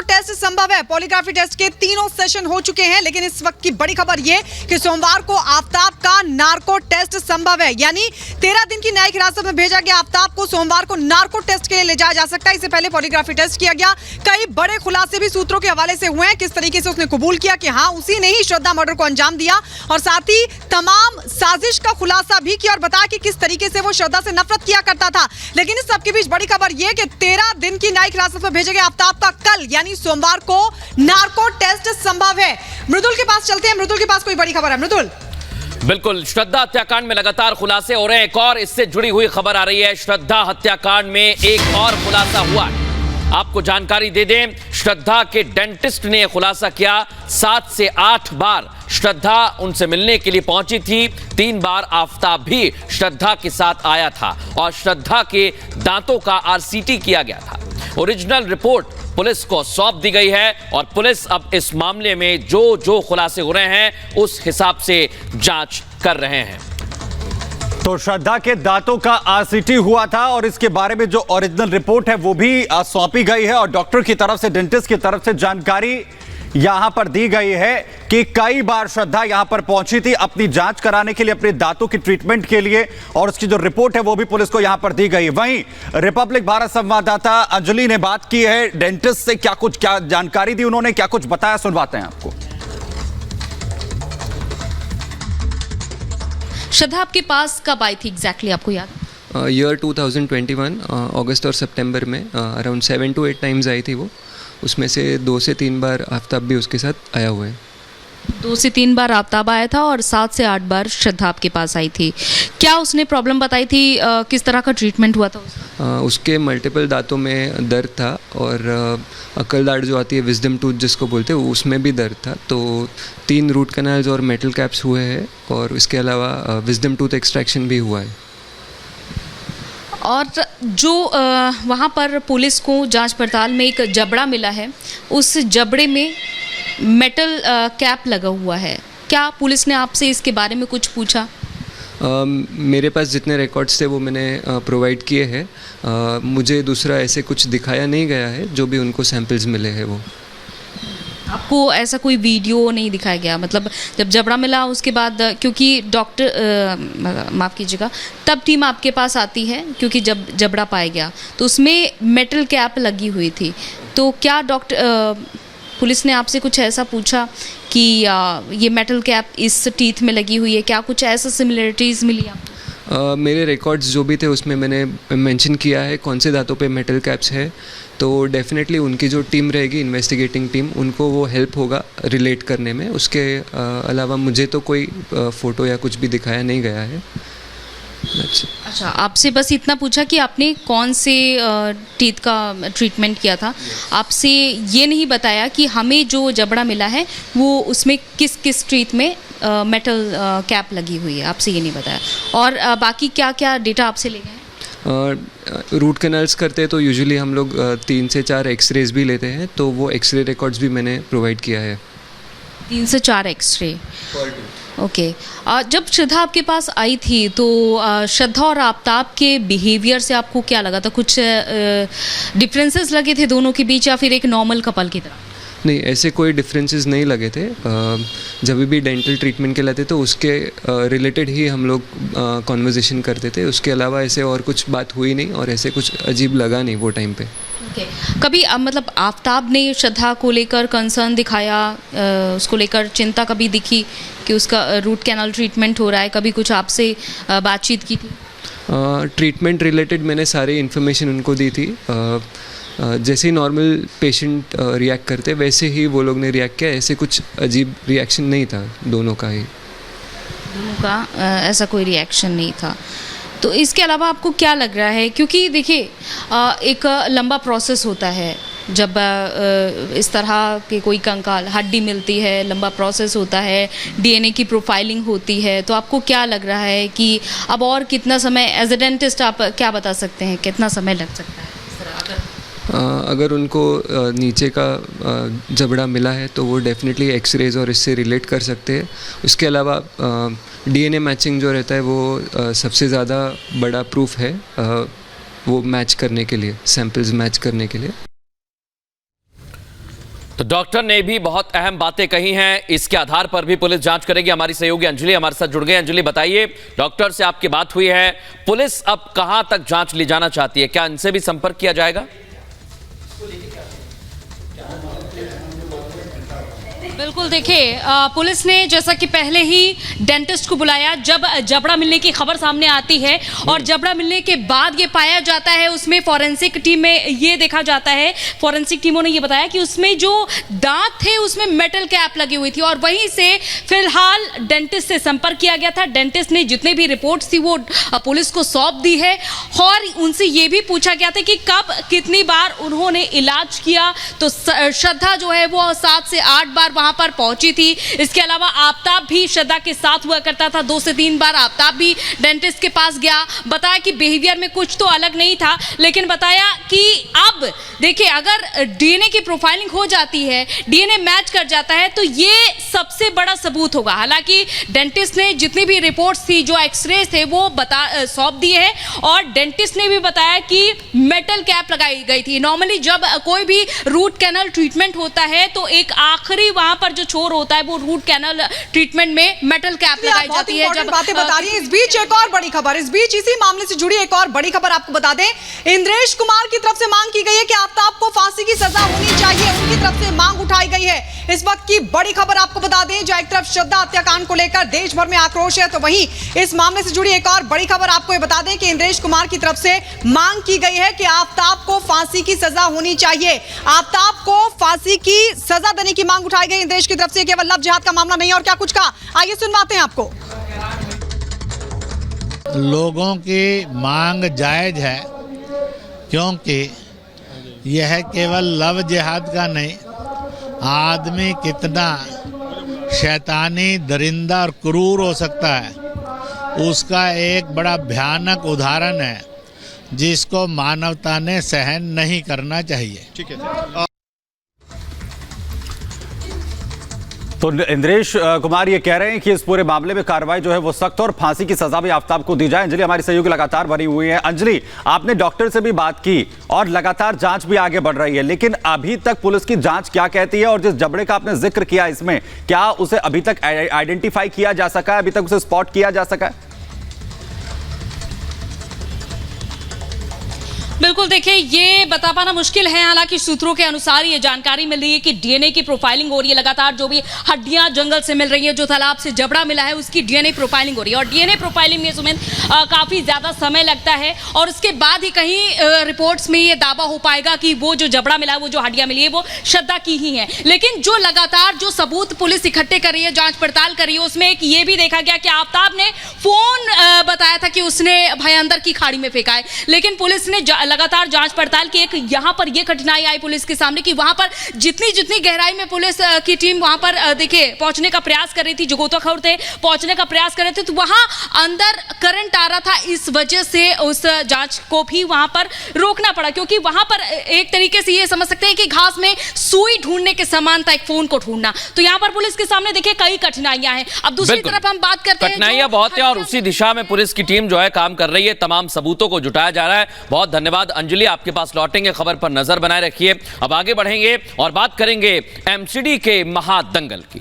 Narco test संभव है। Polygraphy test के तीनों सेशन हो चुके हैं, लेकिन इस वक्त की बड़ी खबर यह कि सोमवार को आफताब का नार्को टेस्ट संभव है। यानी 13 दिन की न्यायिक हिरासत में भेजा गया आफताब को सोमवार को नार्को टेस्ट के लिए ले जाया जा सकता है। इससे पहले पॉलीग्राफी टेस्ट किया गया। कई बड़े खुलासे भी सूत्रों के हवाले से हुए हैं, किस तरीके से उसने कबूल किया कि हाँ उसी ने ही श्रद्धा मर्डर को अंजाम दिया, और साथ ही तमाम साजिश का खुलासा भी किया और बताया कि किस तरीके से वो श्रद्धा से नफरत किया करता था। लेकिन इस सबके बीच बड़ी खबर यह कि 13 दिन की न्यायिक हिरासत में भेजे गए आफताब का कल यानी सोमवार को नार्को टेस्ट संभव है। मृदुल के पास चलते हैं। मृदुल के पास कोई बड़ी खबर है? मृदुल। बिल्कुल, श्रद्धा हत्याकांड में लगातार खुलासे हो रहे हैं। एक और इससे जुड़ी हुई खबर आ रही है। श्रद्धा हत्याकांड में एक और खुलासा हुआ है, आपको जानकारी दे दें। श्रद्धा के डेंटिस्ट ने खुलासा किया 7 से 8 बार श्रद्धा उनसे मिलने के लिए पहुंची थी। 3 बार आफताब भी श्रद्धा के साथ आया था और श्रद्धा के दांतों का आरसीटी किया गया था। ओरिजिनल रिपोर्ट पुलिस को सौंप दी गई है और पुलिस अब इस मामले में जो खुलासे हो रहे हैं उस हिसाब से जांच कर रहे हैं। तो श्रद्धा के दांतों का आरसीटी हुआ था और इसके बारे में जो ओरिजिनल रिपोर्ट है वो भी सौंपी गई है और डॉक्टर की तरफ से, डेंटिस्ट की तरफ से जानकारी यहां पर दी गई है कि कई बार श्रद्धा यहां पर पहुंची थी अपनी जांच कराने के लिए, अपने दांतों की ट्रीटमेंट के लिए, और उसकी जो रिपोर्ट है वो भी पुलिस को यहां पर दी गई। वहीं रिपब्लिक भारत संवाददाता अंजलि ने बात की है डेंटिस्ट से, क्या जानकारी दी उन्होंने, क्या कुछ बताया, सुनवाते हैं आपको। श्रद्धा आपके पास कब आई थी एग्जैक्टली, आपको याद? ईयर 2021 अगस्त और सितंबर में अराउंड 7 to 8 टाइम्स आई थी वो। उसमें से 2 से 3 बार आफताब भी उसके साथ आया हुआ है। 2 से 3 बार आफताब आया था और 7 से 8 बार श्रद्धा आपके पास आई थी। क्या उसने प्रॉब्लम बताई थी? किस तरह का ट्रीटमेंट हुआ था उसके मल्टीपल दांतों में दर्द था और अक्ल दाढ़ जो आती है, विजडम टूथ जिसको बोलते हैं, उसमें भी दर्द था। तो 3 रूट कैनाल्स और मेटल कैप्स हुए हैं और इसके अलावा विजडम टूथ एक्सट्रैक्शन भी हुआ है। और जो वहाँ पर पुलिस को जांच पड़ताल में एक जबड़ा मिला है, उस जबड़े में मेटल कैप लगा हुआ है। क्या पुलिस ने आपसे इसके बारे में कुछ पूछा? मेरे पास जितने रिकॉर्ड्स थे वो मैंने प्रोवाइड किए हैं। मुझे दूसरा ऐसे कुछ दिखाया नहीं गया है, जो भी उनको सैंपल्स मिले हैं वो। आपको ऐसा कोई वीडियो नहीं दिखाया गया? मतलब जब जबड़ा मिला उसके बाद, क्योंकि डॉक्टर माफ़ कीजिएगा, तब टीम आपके पास आती है क्योंकि जब जबड़ा पाया गया तो उसमें मेटल कैप लगी हुई थी। तो क्या पुलिस ने आपसे कुछ ऐसा पूछा कि ये मेटल कैप इस टीथ में लगी हुई है, क्या कुछ ऐसा सिमिलरिटीज़ मिली आपको? मेरे रिकॉर्ड्स जो भी थे उसमें मैंने मेंशन किया है कौन से दांतों पे मेटल कैप्स है। तो डेफिनेटली उनकी जो टीम रहेगी, इन्वेस्टिगेटिंग टीम, उनको वो हेल्प होगा रिलेट करने में। उसके अलावा मुझे तो कोई फ़ोटो या कुछ भी दिखाया नहीं गया है। अच्छा, आपसे बस इतना पूछा कि आपने कौन से टीथ का ट्रीटमेंट किया था। आपसे ये नहीं बताया कि हमें जो जबड़ा मिला है वो उसमें किस किस टीथ में मेटल कैप लगी हुई है, आपसे ये नहीं बताया। और बाकी क्या क्या डेटा आपसे ले गए? रूट कैनाल्स करते हैं तो यूजुअली हम लोग 3 से 4 एक्सरेज भी लेते हैं, तो वो एक्सरे रिकॉर्ड्स भी मैंने प्रोवाइड किया है। 3 से 4 एक्सरे, ओके। जब श्रद्धा आपके पास आई थी तो श्रद्धा और आफताब के बिहेवियर से आपको क्या लगा था? कुछ डिफरेंसेस लगे थे दोनों के बीच या फिर एक नॉर्मल कपल की तरह? नहीं, ऐसे कोई डिफरेंसेस नहीं लगे थे। जब भी डेंटल ट्रीटमेंट के लाते तो उसके रिलेटेड ही हम लोग कॉन्वर्जेसन करते थे। उसके अलावा ऐसे और कुछ बात हुई नहीं और ऐसे कुछ अजीब लगा नहीं वो टाइम पे। ओके। कभी मतलब आफताब ने श्रद्धा को लेकर कंसर्न दिखाया, उसको लेकर चिंता कभी दिखी कि उसका रूट कैनाल ट्रीटमेंट हो रहा है? कभी कुछ आपसे बातचीत की थी? ट्रीटमेंट रिलेटेड मैंने सारी इन्फॉर्मेशन उनको दी थी। जैसे ही नॉर्मल पेशेंट रिएक्ट करते वैसे ही वो लोग ने रिएक्ट किया। ऐसे कुछ अजीब रिएक्शन नहीं था दोनों का ही। दोनों का ऐसा कोई रिएक्शन नहीं था। तो इसके अलावा आपको क्या लग रहा है? क्योंकि देखिए एक लंबा प्रोसेस होता है जब इस तरह के कोई कंकाल हड्डी मिलती है, लंबा प्रोसेस होता है, डीएनए की प्रोफाइलिंग होती है। तो आपको क्या लग रहा है कि अब और कितना समय, एज ए डेंटिस्ट आप क्या बता सकते हैं, कितना समय लग सकता है इस तरह? अगर उनको नीचे का जबड़ा मिला है तो वो डेफिनेटली एक्सरेज और इससे रिलेट कर सकते हैं। उसके अलावा डीएनए मैचिंग जो रहता है वो सबसे ज़्यादा बड़ा प्रूफ है वो मैच करने के लिए, सैंपल्स मैच करने के लिए। तो डॉक्टर ने भी बहुत अहम बातें कही हैं, इसके आधार पर भी पुलिस जांच करेगी। हमारी सहयोगी अंजलि हमारे साथ जुड़ गए। अंजलि, बताइए, डॉक्टर से आपकी बात हुई है, पुलिस अब कहां तक जांच ले जाना चाहती है, क्या इनसे भी संपर्क किया जाएगा? बिल्कुल, देखिए, पुलिस ने जैसा कि पहले ही डेंटिस्ट को बुलाया जब जबड़ा मिलने की खबर सामने आती है, और जबड़ा मिलने के बाद ये पाया जाता है, उसमें फॉरेंसिक टीम में ये देखा जाता है, फॉरेंसिक टीमों ने ये बताया कि उसमें जो दांत थे उसमें मेटल कैप लगी हुई थी, और वहीं से फिलहाल डेंटिस्ट से संपर्क किया गया था। डेंटिस्ट ने जितने भी रिपोर्ट्स थी वो पुलिस को सौंप दी है, और उनसे ये भी पूछा गया था कि कब कितनी बार उन्होंने इलाज किया। तो श्रद्धा जो है वो 7 से 8 बार वहां पर पहुंची थी। इसके अलावा आफ्ताब भी श्रद्धा के साथ हुआ करता था, 2 से 3 बार आफ्ताब भी डेंटिस्ट के पास गया। बताया कि बिहेवियर में कुछ तो अलग नहीं था, लेकिन बताया कि अब देखिए, अगर डीएनए की प्रोफाइलिंग हो जाती है, डीएनए मैच कर जाता है, तो ये सबसे बड़ा सबूत होगा। हालांकि डेंटिस्ट ने जितनी भी रिपोर्ट्स थी, जो एक्सरे थे, वो सौंप दिए है, और डेंटिस्ट ने भी बताया कि मेटल कैप लगाई गई थी। नॉर्मली जब कोई भी रूट कैनल ट्रीटमेंट होता है तो एक आखिरी वहां पर जो छोर होता है वो रूट कैनल ट्रीटमेंट में मेटल कैप लगाई जाती है। जब बातें बता रही है, इस बीच एक और बड़ी खबर, इस बीच इसी मामले से जुड़ी एक और बड़ी खबर आपको बता दें। इंद्रेश कुमार की तरफ से मांग की गई है कि आफ्ताब को फांसी की सजा होनी चाहिए, उनकी तरफ से मांग उठाई गई है। इस वक्त की बड़ी खबर आपको बता दें, जहां एक तरफ श्रद्धा हत्याकांड को लेकर देश भर में आक्रोश है, तो वहीं इस मामले से जुड़ी एक और बड़ी खबर आपको ये बता दें कि इंद्रेश कुमार की तरफ से मांग की गई है कि आफ्ताब को फांसी की सजा होनी चाहिए। आफ्ताब को फांसी की सजा देने की मांग उठाई गई इंद्रेश की तरफ से। केवल लव जिहाद का मामला नहीं, और क्या कुछ कहा, आइए सुनवाते हैं आपको। लोगों की मांग जायज है, क्योंकि यह केवल लव जिहाद का नहीं, आदमी कितना शैतानी, दरिंदा और क्रूर हो सकता है, उसका एक बड़ा भयानक उदाहरण है, जिसको मानवता ने सहन नहीं करना चाहिए। ठीक है। तो इंद्रेश कुमार ये कह रहे हैं कि इस पूरे मामले में कार्रवाई जो है वो सख्त और फांसी की सजा भी आफ्ताब को दी जाए। अंजलि हमारी सहयोगी लगातार बनी हुई है। अंजलि, आपने डॉक्टर से भी बात की और लगातार जांच भी आगे बढ़ रही है, लेकिन अभी तक पुलिस की जांच क्या कहती है, और जिस जबड़े का आपने जिक्र किया इसमें, क्या उसे अभी तक आइडेंटिफाई किया जा सका है, अभी तक उसे स्पॉट किया जा सका है? बिल्कुल, देखिए, ये बता पाना मुश्किल है। हालांकि सूत्रों के अनुसार ये जानकारी मिल रही है कि डीएनए की प्रोफाइलिंग हो रही है लगातार। जो भी हड्डियां जंगल से मिल रही है, जो तालाब से जबड़ा मिला है, उसकी डीएनए प्रोफाइलिंग हो रही है, और डीएनए प्रोफाइलिंग में सुमित काफी ज्यादा समय लगता है, और उसके बाद ही कहीं रिपोर्ट्स में ये दावा हो पाएगा कि वो जो जबड़ा मिला है, वो जो हड्डियां मिली है, वो श्रद्धा की ही है। लेकिन जो लगातार जो सबूत पुलिस इकट्ठे कर रही है, जांच पड़ताल कर रही है, उसमें एक ये भी देखा गया कि आफ्ताब ने फोन बताया था कि उसने भाई अंदर की खाड़ी में फेंका है। लेकिन पुलिस ने लगातार जांच पड़ताल की, एक यहां पर यह कठिनाई आई पुलिस के सामने कि वहां पर जितनी गहराई में पुलिस की टीम वहां पर देखिए पहुंचने का प्रयास कर रही थी, जो गोताखोर थे पहुंचने का प्रयास कर रहे थे, तो वहां अंदर करंट आ रहा था। इस वजह से उस जांच को भी वहां पर रोकना पड़ा, क्योंकि वहां पर एक तरीके से ये समझ सकते हैं कि घास में सुई ढूंढने के समान था एक फोन को ढूंढना। तो यहां पर पुलिस के सामने देखिए कई कठिनाइयां हैं। अब दूसरी तरफ हम बात करते हैं, कठिनाइयां बहुत है, और उसी दिशा में पुलिस की टीम जो है काम कर रही है, तमाम सबूतों को जुटाया जा रहा है। बहुत धन्यवाद अंजलि, आपके पास लौटेंगे, खबर पर नजर बनाए रखिए। अब आगे बढ़ेंगे और बात करेंगे एमसीडी के महादंगल की।